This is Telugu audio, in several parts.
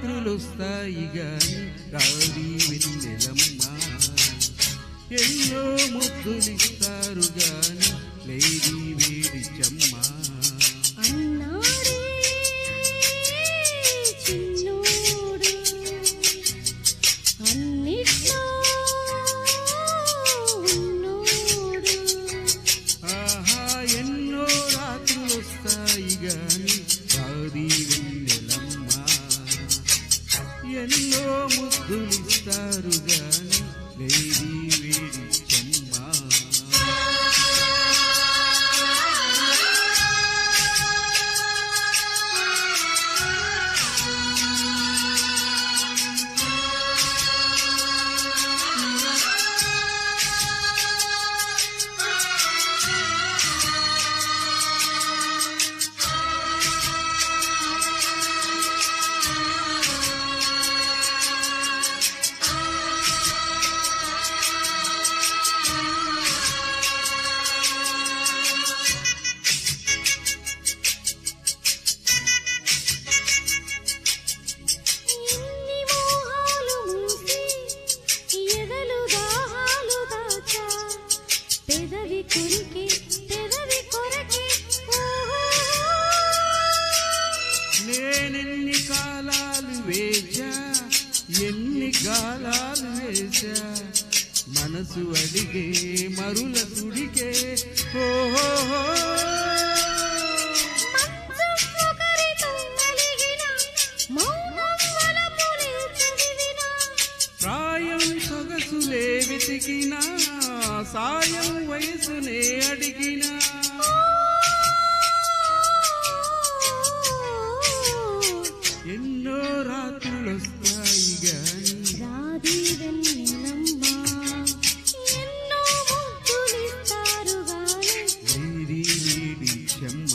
రాత్రులొస్తాయి గాని రాది వెన్నెలమ్మ, ఎన్నో ముద్దులిస్తారు గాని లేది వేడి చెమ్మ. ఆహా ఎన్నో రాత్రులొస్తాయి గాని రాది వెన్నెలమ్మ, ఎన్నో ముద్దులిస్తారు గాని లేది వేడి చెమ్మ. నేనెన్ని కాలాలు వేచా, ఎన్ని గాలాలు వేచా, మనసు అడిగే మరుల తుడికే ఓహో. ప్రాయం సొగసులే వెతికినా, సాయం వయసునే అడిగినా, ఎన్నో రాత్రులొస్తాయి గాని రాది వెన్నెలమ్మ, ఎన్నో ముద్దులిస్తారు గాని లేది వేడి చెమ్మ.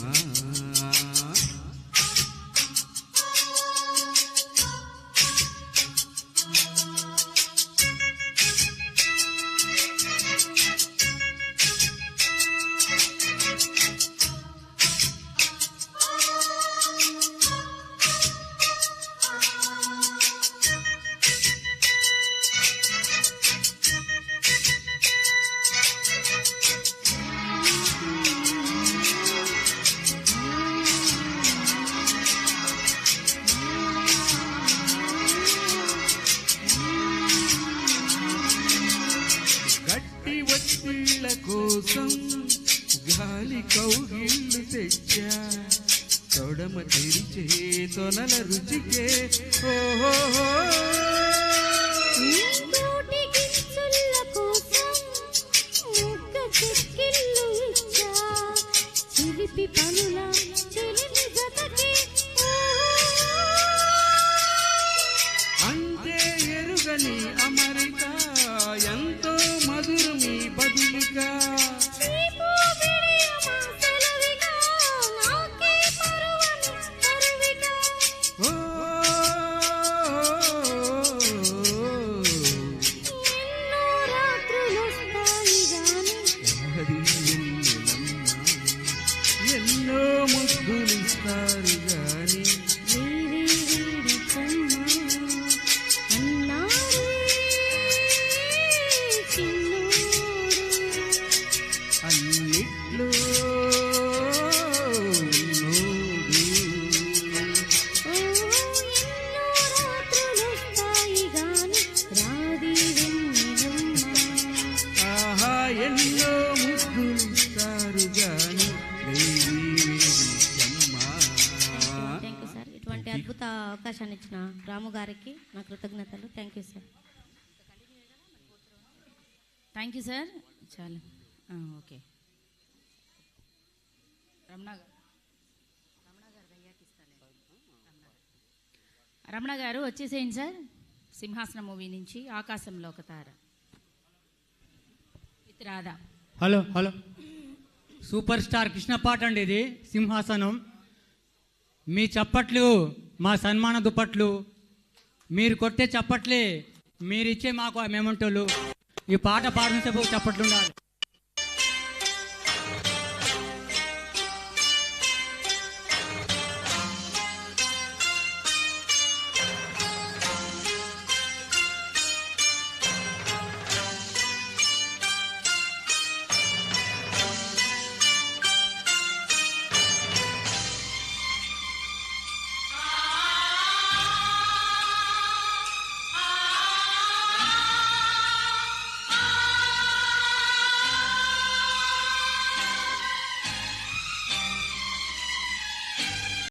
ఒత్తిళ్ళ కోసం గాలి కౌగిళ్ళు తెచ్చా, తొడమ తెరిచే తొనల రుచికే ఓహో. అంతే ఎరుగని అమరిక, ఎంతో మధురమి బదులిక. ఎన్నో ముద్దులిస్తారు గాని అన్నిట్లో ఆహా ఎన్నో ముద్దులిస్తారు గాని ఇటువంటి అద్భుత అవకాశాన్ని ఇచ్చిన రాము గారికి నా కృతజ్ఞతలు. Thank you sir. Thank you sir. చాలు ఓకే. రమణ గారు వచ్చేసేయండి సార్. సింహాసనం మూవీ నుంచి ఆకాశంలో ఒక తార with Radha. Hello hello, super star Krishna పాట అండి ఇది, సింహాసనం. మీ చప్పట్లు మా సన్మాన దుప్పట్లు, మీరు కొట్టే చప్పట్లే మీరిచ్చే మాకు మెమంటోలు. ఈ పాట పాడిన చప్పట్లు ఉండాలి.